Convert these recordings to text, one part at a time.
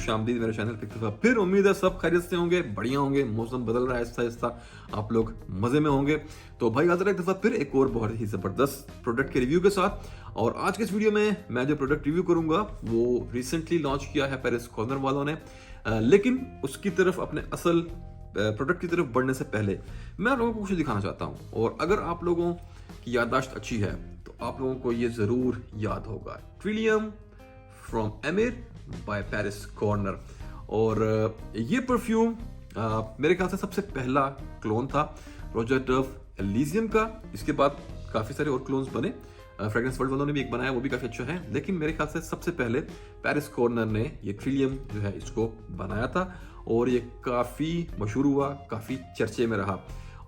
खुशामदीद मेरे चैनल पे एक दफा फिर। उम्मीद है सब खैरियत से होंगे, बढ़िया होंगे। मौसम बदल रहा है आहिस्ता आहिस्ता, आप लोग मजे में होंगे। तो भाई हाजिर एक दफा फिर एक और बहुत ही जबरदस्त प्रोडक्ट के रिव्यू के साथ। और आज के इस वीडियो में मैं जो प्रोडक्ट रिव्यू करूंगा वो रिसेंटली लॉन्च किया है पैरिस कॉर्नर वालों ने, लेकिन उसकी तरफ अपने असल प्रोडक्ट की तरफ बढ़ने से पहले मैं आप लोगों को कुछ दिखाना चाहता हूँ। और अगर आप लोगों की याददाश्त अच्छी है तो आप लोगों को ये जरूर याद होगा, Trillium from Emir by Paris Corner. और ये परफ्यूम मेरे ख्याल से सबसे पहला क्लोन था रोजर डव एलिजियम का। इसके बाद काफी सारे और क्लोन्स बने, फ्रेग्रेंस वर्ल्ड वालों ने भी एक बनाया, वो भी काफी अच्छा है। लेकिन मेरे ख्याल से सबसे पहले पैरिस कॉर्नर ने ये ट्रिलियम जो है इसको बनाया था और ये काफी मशहूर हुआ, काफी चर्चे में रहा।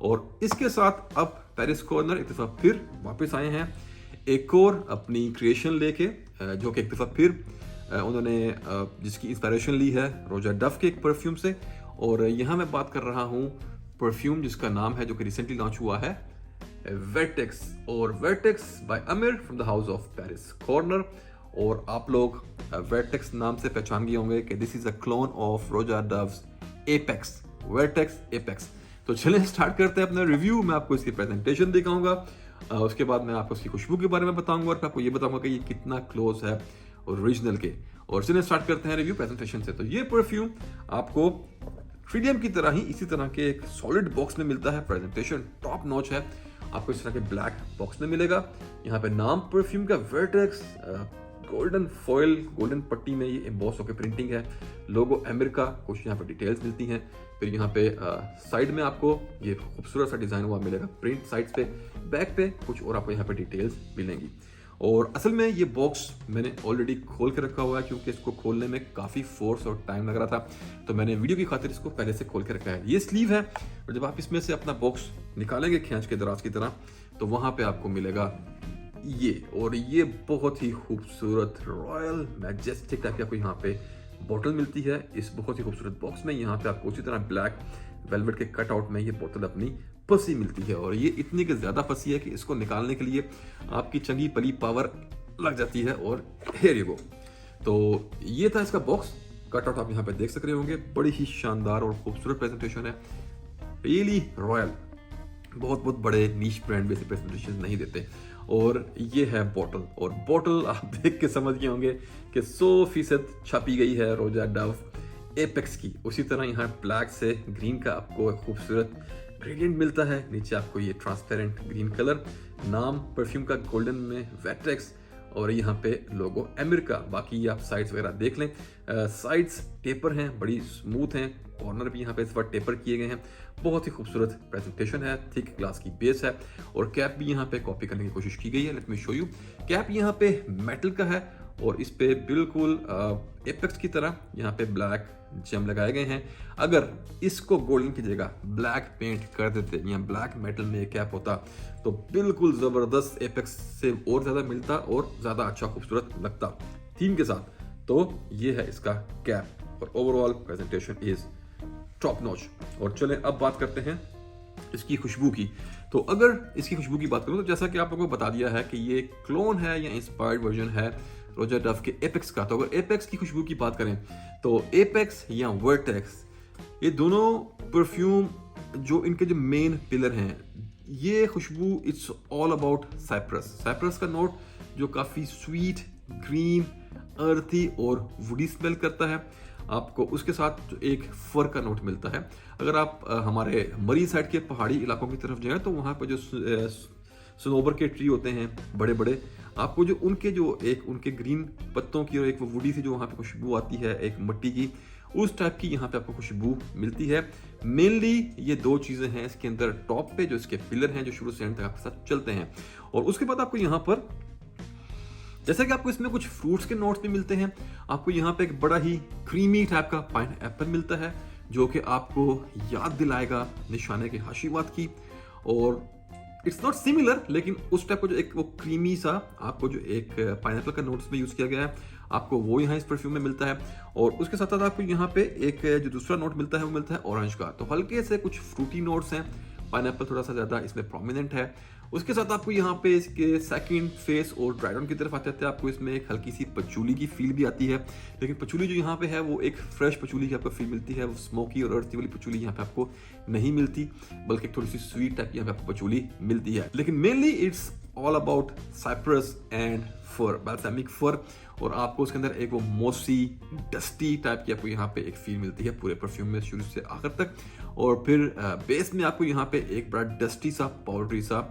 और इसके साथ अब पैरिस कॉर्नर एक दफा फिर वापस आए हैं एक और अपनी क्रिएशन लेके, जो कि एक दफा फिर उन्होंने जिसकी इंस्पिरेशन ली है रोजर डव के एक परफ्यूम से। और यहाँ मैं बात कर रहा हूँ परफ्यूम जिसका नाम है, जो कि रिसेंटली लॉन्च हुआ है, वर्टेक्स। और Vertex by Emir from the house of Paris Corner. और आप लोग वर्टेक्स नाम से पहचान गए होंगे कि this is a clone of Roger doves apex, vertex apex. तो चलिए स्टार्ट करते हैं अपना रिव्यू। मैं आपको इसकी प्रेजेंटेशन दिखाऊंगा, उसके बाद मैं आपको इसकी खुशबू के बारे में बताऊंगा और मैं आपको ये बताऊंगा कि ये कितना क्लोज है ओरिजिनल के। और चलिए स्टार्ट करते हैं रिव्यू प्रेजेंटेशन से। तो ये परफ्यूम आपको ट्रिलियम की तरह ही इसी तरह के एक सॉलिड बॉक्स में मिलता है। प्रेजेंटेशन टॉप नॉच है, आपको इस तरह के ब्लैक बॉक्स में मिलेगा। यहाँ पे नाम परफ्यूम का वर्टेक्स, गोल्डन फॉयल, गोल्डन पट्टी में ये एम्बॉस होकर प्रिंटिंग है, लोगो एमिर का, कुछ यहाँ पे डिटेल्स मिलती हैं। फिर यहाँ पे साइड में आपको ये खूबसूरत सा डिजाइन हुआ मिलेगा प्रिंट साइड्स पे, बैक पे कुछ और आपको यहाँ पे डिटेल्स मिलेंगी। और असल में ये बॉक्स मैंने ऑलरेडी खोल के रखा हुआ है क्योंकि इसको खोलने में काफ़ी फोर्स और टाइम लग रहा था, तो मैंने वीडियो की खातिर इसको पहले से खोल के रखा है। ये स्लीव है और जब आप इसमें से अपना बॉक्स निकालेंगे खींच के दराज की तरह, तो वहाँ पे आपको मिलेगा ये। और ये बहुत ही खूबसूरत रॉयल मैजेस्टिक टाइप की आपको यहाँ पे बोतल मिलती है इस बहुत ही खूबसूरत बॉक्स में। यहाँ पे आपको उसी तरह ब्लैक वेलवेट के कटआउट में ये बोतल अपनी फंसी मिलती है। और ये इतनी के ज्यादा फंसी है कि इसको निकालने के लिए आपकी चंगी पली पावर लग जाती है। और हियर यू गो। तो ये था इसका बॉक्स, कटआउट आप यहाँ पे देख सक रहे होंगे। बड़ी ही शानदार और खूबसूरत प्रेजेंटेशन है, रियली रॉयल। बहुत बहुत बड़े नीश ब्रांड बेसिक प्रेजेंटेशन नहीं देते। और ये है बोतल, और बोतल आप देख के समझ गए होंगे कि 100% छापी गई है रोजर डव एपेक्स की। उसी तरह यहाँ ब्लैक से ग्रीन का आपको खूबसूरत ग्रेडियंट मिलता है, नीचे आपको ये ट्रांसपेरेंट ग्रीन कलर, नाम परफ्यूम का गोल्डन में वर्टेक्स, और यहाँ पे लोगो एमिर का। बाकी आप साइड्स वगैरह देख लें, साइड्स टेपर हैं, बड़ी स्मूथ हैं, कॉर्नर भी यहाँ पे इस बार टेपर किए गए हैं। बहुत ही खूबसूरत प्रेजेंटेशन है, थिक ग्लास की बेस है और कैप भी यहाँ पे कॉपी करने की कोशिश की गई है। Let me show you. Cap यहाँ पे मेटल का है और इस पे बिल्कुल एपेक्स की तरह यहाँ पे ब्लैक जेम लगाए गए हैं। अगर इसको गोल्डन की जगह ब्लैक पेंट कर देते या ब्लैक मेटल में कैप होता तो बिल्कुल जबरदस्त एपेक्स से और ज्यादा मिलता और ज्यादा अच्छा खूबसूरत लगता थीम के साथ। तो ये है इसका कैप और overall presentation is top notch. और चलें अब बात करते हैं इसकी खुशबू की। तो अगर इसकी खुशबू की बात करूं तो जैसा कि आप लोगों को बता दिया है कि ये क्लोन है या इंस्पायर्ड वर्जन है रोजर डव के एपेक्स का। तो अगर एपेक्स की खुशबू की बात करें तो एपेक्स या वर्टेक्स, ये दोनों परफ्यूम जो इनके जो मेन पिलर हैं, ये खुशबू it's all about cypress. Cypress का नोट जो काफी स्वीट, ग्रीन, अर्थी और वुडी स्मेल करता है आपको। उसके साथ जो एक फर का नोट मिलता है। अगर आप हमारे मरी साइड के पहाड़ी इलाकों की तरफ जाएं तो वहाँ पर जो सनोबर के ट्री होते हैं बड़े बड़े, आपको जो उनके ग्रीन पत्तों की और एक वो वुडी से जो वहाँ पे खुशबू आती है एक मिट्टी की, उस टाइप की यहाँ पे आपको खुशबू मिलती है। मेनली ये दो चीजें हैं इसके अंदर टॉप पे, जो इसके पिलर हैं जो शुरू से एंड तक आपके साथ चलते हैं। और उसके बाद आपको यहाँ पर जैसा कि आपको इसमें कुछ फ्रूट्स के नोट्स भी मिलते हैं, आपको यहाँ पे एक बड़ा ही क्रीमी टाइप का पाइन एप्पल मिलता है जो कि आपको याद दिलाएगा निशाने के हाशीवात की। और इट्स नॉट सिमिलर, लेकिन उस टाइप का जो एक वो क्रीमी सा आपको जो एक पाइनएप्पल का नोट्स में यूज किया गया है, आपको वो यहाँ इस परफ्यूम में मिलता है। और उसके साथ साथ आपको यहाँ पे एक जो दूसरा नोट मिलता है वो मिलता है ऑरेंज का। तो हल्के से कुछ फ्रूटी नोट्स हैं, पाइनएप्पल थोड़ा सा ज्यादा इसमें प्रोमिनेंट है। उसके साथ आपको यहाँ पे इसके सेकंड फेस और ड्राई डाउन की तरफ आते आते आपको इसमें एक हल्की सी पचूली की फील भी आती है, लेकिन पचूली जो यहाँ पे है वो एक फ्रेश पचूली की आपको फील मिलती है। वो स्मोकी और अर्थी वाली पचूली यहाँ पे आपको नहीं मिलती, बल्कि थोड़ी सी स्वीट टाइप की यहाँ पे आपको पचूली मिलती है। लेकिन mainly it's all about cypress and fir, balsamic fir, और आपको उसके अंदर एक वो मोसी डस्टी टाइप की आपको यहाँ पे एक फील मिलती है पूरे परफ्यूम में शुरू से आखिर तक। और फिर बेस में आपको यहाँ पे एक बड़ा डस्टी सा पाउडरी सा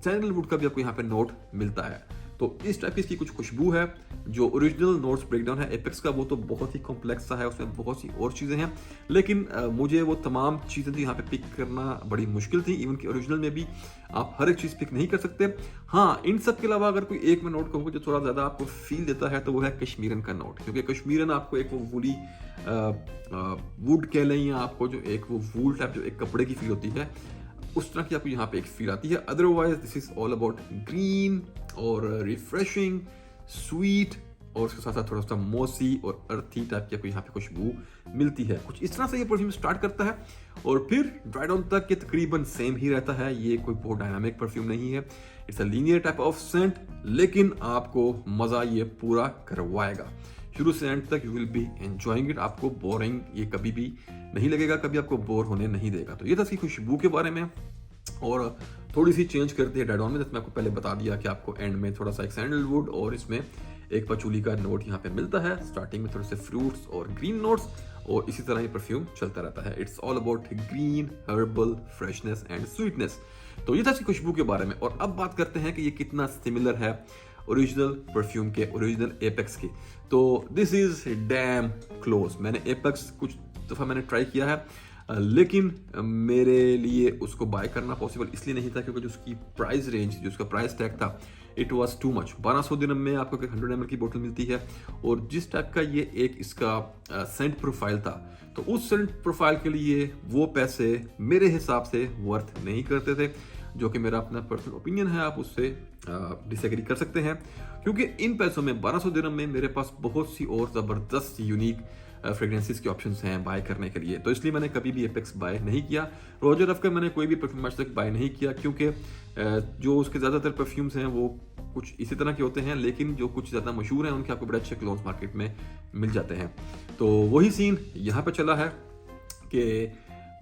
सैंडलवुड का भी आपको यहाँ पे नोट मिलता है। तो इस टाइप की इसकी कुछ खुशबू है। जो ओरिजिनल नोट्स ब्रेकडाउन है एपेक्स का वो तो बहुत ही कॉम्प्लेक्स सा है, उसमें बहुत सी और चीज़ें हैं, लेकिन मुझे वो तमाम चीज़ें तो यहाँ पे पिक करना बड़ी मुश्किल थी। इवन कि ओरिजिनल में भी आप हर एक चीज़ पिक नहीं कर सकते। हाँ, इन सब के अलावा अगर कोई एक मैं नोट कहूँगा जो थोड़ा ज़्यादा आपको फील देता है तो वो है कश्मीरन का नोट, क्योंकि कश्मीरन आपको एक वो वूली वुड कह लें या आपको जो एक वो वूल टाइप जो एक कपड़े की फील होती है उस तरह की आपको यहाँ पे एक फील आती है। Otherwise this is all about green और रिफ्रेशिंग स्वीट, और उसके साथ साथ थोड़ा सा मोसी और अर्थी टाइप की आपको यहाँ पे खुशबू मिलती है। कुछ इस तरह से ये परफ्यूम स्टार्ट करता है और फिर ड्राई डाउन तक के तकरीबन सेम ही रहता है। ये कोई बहुत डायनामिक परफ्यूम नहीं है, it's a linear type of scent, लेकिन आपको मजा ये पूरा करवाएगा शुरू से एंड तक। You will be enjoying it, आपको बोरिंग ये कभी भी नहीं लगेगा, कभी आपको बोर होने नहीं देगा। तो ये था इसकी खुशबू के बारे में। और थोड़ी सी चेंज करती है ड्राई डाउन में, जैसे मैं आपको पहले बता दिया कि आपको एंड में थोड़ा सा एक सैंडलवुड और इसमें एक पचूली का नोट यहाँ पे मिलता है। स्टार्टिंग में थोड़े से फ्रूट्स और ग्रीन नोट्स, और इसी तरह ये परफ्यूम चलता रहता है। It's all about green herbal freshness and sweetness. तो ये था इसकी खुशबू के बारे में। और अब बात करते हैं कि ये कितना सिमिलर है ओरिजिनल परफ्यूम के, ओरिजिनल एपेक्स के। तो दिस इज डैम क्लोज। मैंने एपेक्स कुछ दफ़ा मैंने ट्राई किया है, लेकिन मेरे लिए उसको बाय करना पॉसिबल इसलिए नहीं था क्योंकि जो उसकी प्राइस रेंज, जो उसका प्राइस टैग था, इट वाज टू मच। 1200 दिरहम में आपको 100 ml की बोतल मिलती है, और जिस टाइप का ये एक इसका सेंट प्रोफाइल था, तो उस सेंट प्रोफाइल के लिए वो पैसे मेरे हिसाब से वर्थ नहीं करते थे, जो कि मेरा अपना पर्सनल ओपिनियन है। आप उससे डिसएग्री कर सकते हैं, क्योंकि इन पैसों में 1200 दिरहम में मेरे पास बहुत सी और ज़बरदस्त यूनिक फ्रेग्रेंसेस के ऑप्शंस हैं बाय करने के लिए। तो इसलिए मैंने कभी भी एपेक्स बाय नहीं किया। रॉजर रफ का मैंने कोई भी परफ्यूम आज तक बाय नहीं किया, क्योंकि जो उसके ज़्यादातर परफ्यूम्स हैं वो कुछ इसी तरह के होते हैं, लेकिन जो कुछ ज़्यादा मशहूर हैं उनके आपको बड़े अच्छे क्लोन्स मार्केट में मिल जाते हैं। तो वही सीन यहाँ पर चला है कि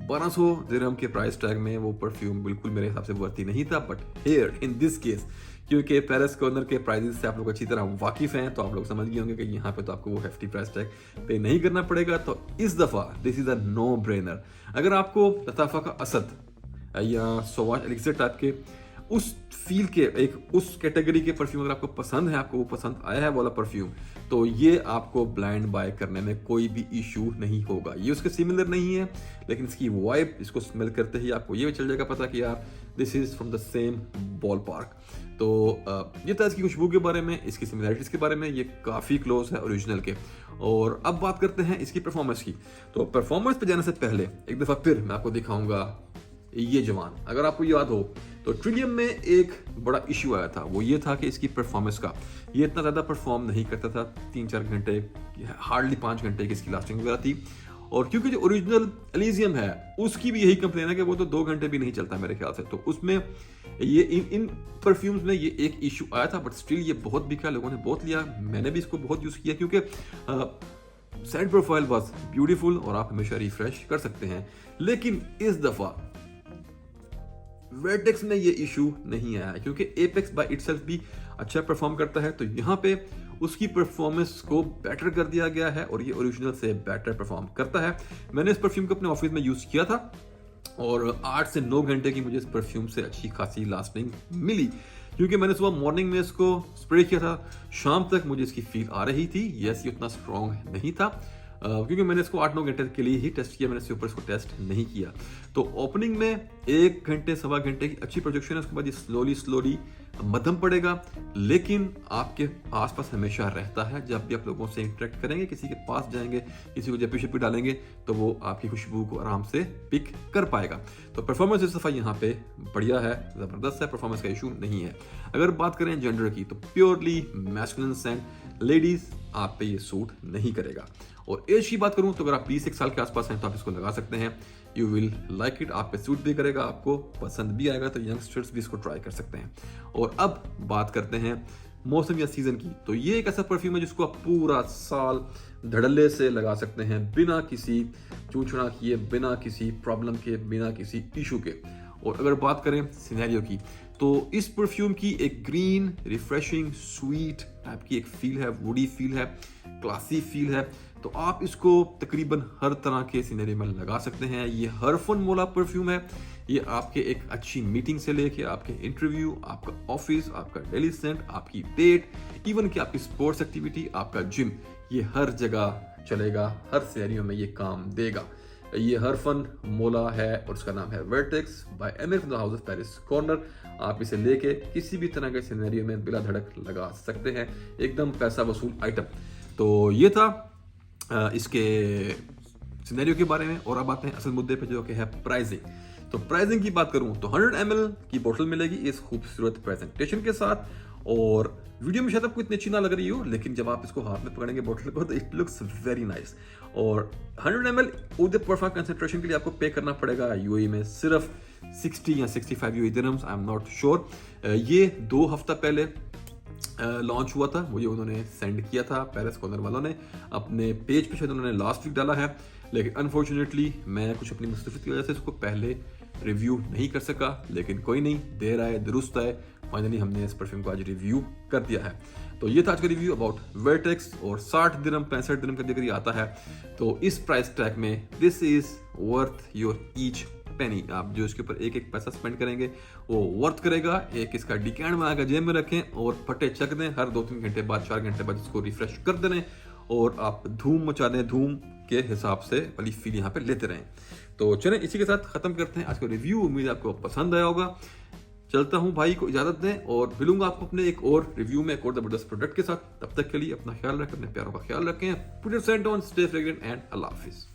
1200 दिरहम के प्राइस टैग में वो परफ्यूम बिल्कुल मेरे हिसाब से वर्ती नहीं था। But here in this case, क्योंकि पेरिस कॉर्नर के प्राइजेस से आप लोग अच्छी तरह वाकिफ हैं, तो आप लोग समझ गए होंगे कि यहाँ पे तो आपको वो हेफ्टी प्राइस टैग पे नहीं करना पड़ेगा। तो इस दफ़ा this is a no brainer. अगर आपको लताफ़ा का असद या सोवाज एलिक्सर टाइप के उस फील के एक उस कैटेगरी के परफ्यूम अगर आपको पसंद है, आपको वो पसंद आया है वाला परफ्यूम, तो ये आपको ब्लाइंड बाय करने में कोई भी इशू नहीं होगा। ये उसके सिमिलर नहीं है, लेकिन इसकी वाइब, इसको स्मेल करते ही आपको ये चल जाएगा पता कि यार this is from the same ball park. तो ये था इसकी खुशबू के बारे में, इसकी सिमिलरिटीज के बारे में। ये काफ़ी क्लोज है ओरिजिनल के। और अब बात करते हैं इसकी परफॉर्मेंस की। तो परफॉर्मेंस पे जाने से पहले एक दफ़ा फिर मैं आपको दिखाऊंगा ये जवान। अगर आपको याद हो तो ट्रिलियम में एक बड़ा इशू आया था, वो ये था कि इसकी परफॉर्मेंस का ये इतना ज़्यादा परफॉर्म नहीं करता था। 3-4 घंटे, हार्डली 5 घंटे की इसकी लास्टिंग वगैरह थी। और क्योंकि जो ओरिजिनल एलिजियम है उसकी भी यही कंप्लेन है कि वो तो 2 घंटे भी नहीं चलता मेरे ख्याल से। तो उसमें ये इन परफ्यूम्स में ये एक इशू आया था, बट स्टिल ये बहुत बिका, लोगों ने बहुत लिया। मैंने भी इसको बहुत यूज़ किया, क्योंकि सेंट प्रोफाइल बस ब्यूटीफुल और आप हमेशा रिफ्रेश कर सकते हैं। लेकिन इस दफ़ा वेटेक्स में ये इशू नहीं आया, क्योंकि एपेक्स बाय इटसेल्फ भी अच्छा परफॉर्म करता है। तो यहाँ पे उसकी परफॉर्मेंस को बेटर कर दिया गया है और ये ओरिजिनल से बेटर परफॉर्म करता है। मैंने इस परफ्यूम को अपने ऑफिस में यूज़ किया था और 8 से 9 घंटे की मुझे इस परफ्यूम से अच्छी खासी लास्टिंग मिली, क्योंकि मैंने सुबह मॉर्निंग में इसको स्प्रे किया था, शाम तक मुझे इसकी फील आ रही थी। यस, ये उतना स्ट्रॉन्ग नहीं था, क्योंकि मैंने इसको 8-9 घंटे के लिए ही टेस्ट किया, मैंने इसके ऊपर इसको टेस्ट नहीं किया। तो ओपनिंग में 1 घंटे 1.25 घंटे की अच्छी प्रोजेक्शन है, उसके बाद ये स्लोली मध्यम पड़ेगा, लेकिन आपके आसपास हमेशा रहता है। जब भी आप लोगों से इंटरेक्ट करेंगे, किसी के पास जाएंगे, किसी को जप्पी शप्पी डालेंगे, तो वो आपकी खुशबू को आराम से पिक कर पाएगा। तो परफॉर्मेंस इस दफ़ा यहाँ पे बढ़िया है, ज़बरदस्त है, परफॉर्मेंस का इशू नहीं है। अगर बात करें जेंडर की, तो प्योरली मैस्कुलिन सेंट, लेडीज आप पे ये सूट नहीं करेगा। और एज की बात करूं तो अगर आप 20 साल के आसपास हैं तो आप इसको लगा सकते हैं। यू विल लाइक इट, आप पे सूट भी करेगा, आपको पसंद भी आएगा, तो यंगस्टर्स भी इसको ट्राई कर सकते हैं। और अब बात करते हैं मौसम या सीजन की। तो ये एक ऐसा परफ्यूम है जिसको आप पूरा साल धड़ल्ले से लगा सकते हैं, बिना किसी चूचना किए, बिना किसी प्रॉब्लम के, बिना किसी इशू के। और अगर बात करें सिनेरियो की, तो इस परफ्यूम की एक ग्रीन, रिफ्रेशिंग, स्वीट टाइप की एक फील है, वुडी फील है, क्लासी फील है। तो आप इसको तकरीबन हर तरह के सिनेरियो में लगा सकते हैं। ये हर फन मोला परफ्यूम है। ये आपके एक अच्छी मीटिंग से लेके आपके इंटरव्यू, आपका ऑफिस, आपका डेली सेंट, आपकी डेट, इवन कि आपकी स्पोर्ट्स एक्टिविटी, आपका जिम, ये हर जगह चलेगा, हर सिनेरियो में ये काम देगा। ये हर फन मोला है और उसका नाम है Vertex by Emir from the house of Paris Corner. आप इसे लेके किसी भी तरह के सिनेरियो में बिला धड़क लगा सकते हैं, एकदम पैसा वसूल आइटम। तो ये था इसके सिनेरियो के बारे में। और अब आते हैं असल मुद्दे पे, जो कि है प्राइसिंग। तो प्राइसिंग की बात करूं तो 100 ml की बोतल मिलेगी इस खूबसूरत प्रेजेंटेशन के साथ। और वीडियो में शायद आपको इतनी अच्छी ना लग रही हो, लेकिन जब आप इसको हाथ में पकड़ेंगे बोतल को तो इट लुक्स वेरी नाइस। और 100 ml उद परफेक्ट कंसंट्रेशन के लिए आपको पे करना पड़ेगा यूएई में सिर्फ 60 या 65 UAE dirhams, I am not sure. ये 2 हफ्ता पहले लॉन्च हुआ था, मुझे उन्होंने सेंड किया था पेरिस कॉर्नर वालों ने, अपने पेज पे शायद उन्होंने लास्ट वीक डाला है। लेकिन अनफॉर्चुनेटली मैं कुछ अपनी मसरूफियत की वजह से इसको पहले रिव्यू नहीं कर सका, लेकिन कोई नहीं, देर आए दुरुस्त आए, फाइनली हमने इस परफ्यूम को आज रिव्यू कर दिया है। तो ये था आज का रिव्यू अबाउट वर्टेक्स। और 60 दिरहम 65 दिरहम का अगर आता है तो इस प्राइस टैग में this is worth your each penny. आप जो इसके ऊपर एक एक पैसा स्पेंड करेंगे वो वर्थ करेगा। एक इसका डिकैंड बनाकर जेब में रखें और फटे चक दें, हर 2-3 घंटे बाद, 4 घंटे बाद इसको रिफ्रेश कर दें और आप धूम मचा दें, धूम के हिसाब से वाली फील यहाँ पे लेते रहें। तो चलें इसी के साथ खत्म करते हैं आज का रिव्यू। उम्मीद आपको पसंद आया होगा। चलता हूँ भाई को इजाजत दें और मिलूंगा आपको अपने एक और रिव्यू में, एक और जबरदस्त प्रोडक्ट के साथ। तब तक के लिए अपना ख्याल रखें, अपने प्यारों का ख्याल रखें। Put your Saint on, stay fragrant and Allah Hafiz.